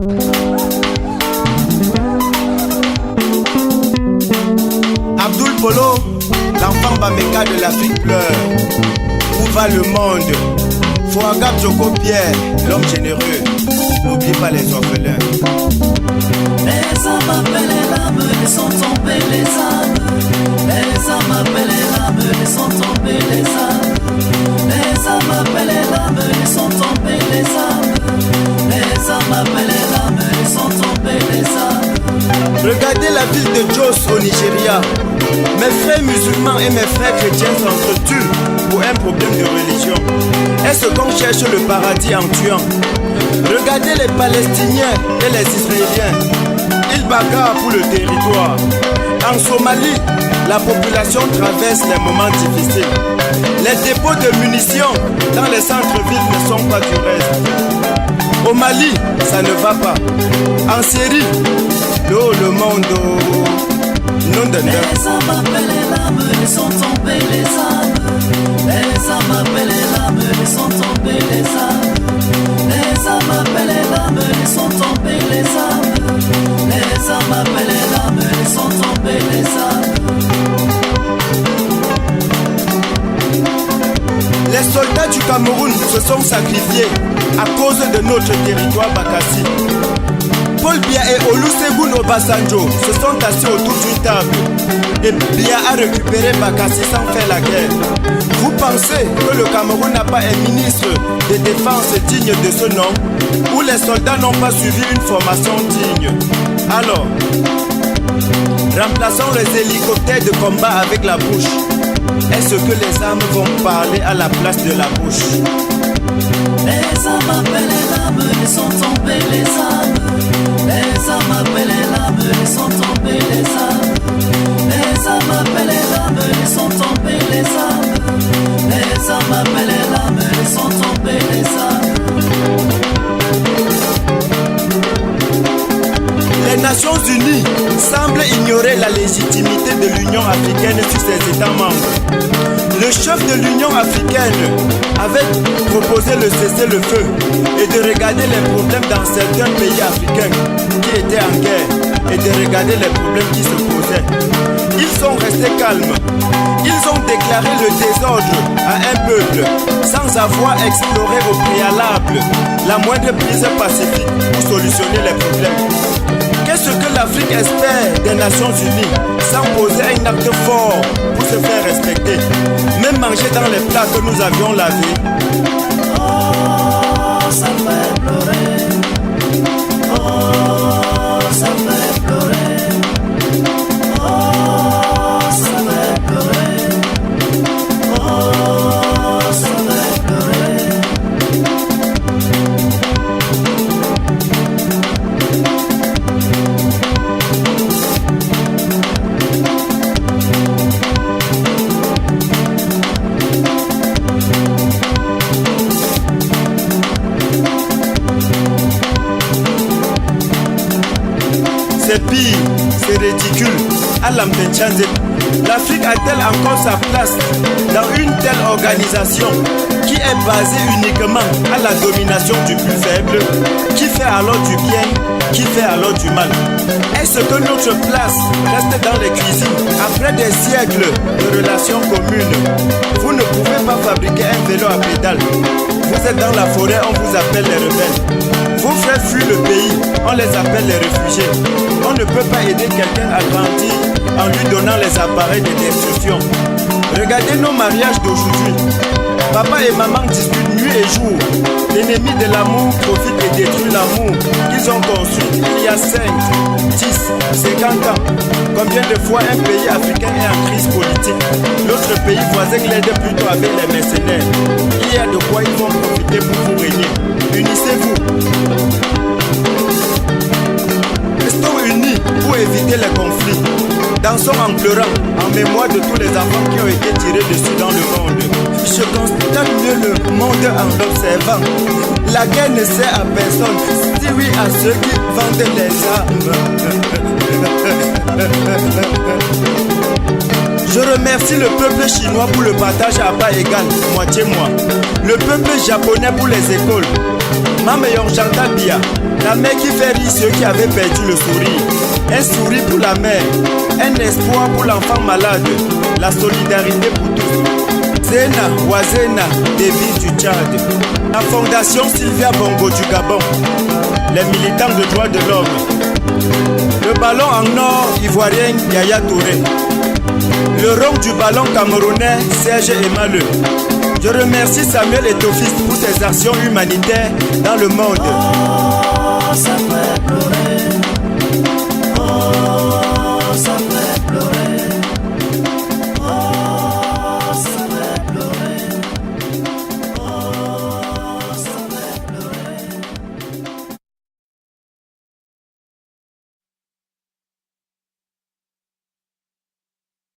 Abdoul Polo, l'enfant Bameka de l'Afrique pleure. Où va le monde? Fouagab Joko Pierre, l'homme généreux. N'oublie pas les orphelins. Les âmes appellent les larmes, ils sont tombés les âmes. Les âmes appellent les larmes, ils sont tombés les âmes. Les âmes appellent les larmes, ils sont tombés les âmes. Les âmes appellent les larmes, ils sont tombés les âmes. Regardez la ville de Jos au Nigeria. Mes frères musulmans et mes frères chrétiens s'entretuent pour un problème de religion. Est-ce qu'on cherche le paradis en tuant? Regardez les Palestiniens et les Israéliens. Ils bagarrent pour le territoire. En Somalie, la population traverse les moments difficiles. Les dépôts de munitions dans les centres-villes ne sont pas du reste. Au Mali, ça ne va pas. En Syrie, le monde non de les âmes appellent les larmes, ils sont tombés les âmes. Les âmes appellent les larmes, ils sont tombés les âmes. Les âmes appellent les larmes, ils sont tombés les âmes. Les âmes appellent les larmes, ils sont tombés les âmes. Les soldats du Cameroun se sont sacrifiés à cause de notre territoire Bakassi. Paul Biya et Olusegun Obasanjo se sont assis autour d'une table et Biya a récupéré Bakassi sans faire la guerre. Vous pensez que le Cameroun n'a pas un ministre de défense digne de ce nom, où les soldats n'ont pas suivi une formation digne? Alors, remplaçons les hélicoptères de combat avec la bouche. Est-ce que les âmes vont parler à la place de la bouche? Les âmes appellent les larmes, ils sont tombés les âmes. Les âmes appellent les larmes, ils sont tombés les âmes. Les âmes appellent les larmes, ils sont tombés les âmes. Les âmes appellent les larmes, ils sont tombés les âmes. Les Nations Unies semblent ignorer la légitimité de l'Union africaine sur ses États membres. Le chef de l'Union africaine avait proposé le cessez-le-feu et de regarder les problèmes dans certains pays africains qui étaient en guerre et de regarder les problèmes qui se posaient. Ils sont restés calmes. Ils ont déclaré le désordre à un peuple sans avoir exploré au préalable la moindre prise pacifique pour solutionner les problèmes. Qu'est-ce que l'Afrique espère des Nations Unies sans poser un acte fort pour se faire respecter? Même manger dans les plats que nous avions lavés. Oh, ça fait pleurer. Oh, ça fait pleurer. Oh, ça fait pleurer. Oh, ça fait pleurer. C'est pire, c'est ridicule. L'Afrique a-t-elle encore sa place dans une telle organisation qui est basée uniquement à la domination du plus faible, qui fait alors du bien, qui fait alors du mal? Est-ce que notre place reste dans les cuisines après des siècles de relations communes? Vous ne pouvez pas fabriquer un vélo à pédales. Vous êtes dans la forêt, on vous appelle les rebelles. Vos frères fuient le pays, on les appelle les réfugiés. On ne peut pas aider quelqu'un à grandir en lui donnant les appareils de destruction. Regardez nos mariages d'aujourd'hui. Papa et maman discutent nuit et jour. L'ennemi de l'amour profite et détruit l'amour qu'ils ont construit il y a 5, 10, 50 ans. Combien de fois un pays africain est en crise politique? L'autre pays voisin l'aide plutôt avec les mercenaires. Il y a de quoi ils vont profiter pour vous régner. Unissez-vous. Restons unis pour éviter les conflits. Dansons en pleurant en mémoire de tous les enfants qui ont été tirés dessus dans le monde. Je constate mieux le monde en l'observant. La guerre ne sert à personne, si oui à ceux qui vendent les armes. Je remercie le peuple chinois pour le partage à part égale, moitié moi. Le peuple japonais pour les écoles. Ma meilleure Chantal Bia, la mère qui fait rire ceux qui avaient perdu le sourire. Un sourire pour la mère, un espoir pour l'enfant malade, la solidarité pour tous. Zena Wazena, David du Tchad. La fondation Sylvia Bongo du Gabon. Les militants de droits de l'homme. Le ballon en or ivoirien Yaya Touré. Le rond du ballon camerounais Serge Emaleu. Je remercie Samuel Etofis pour ses actions humanitaires dans le monde. Oh, ça fait pleurer.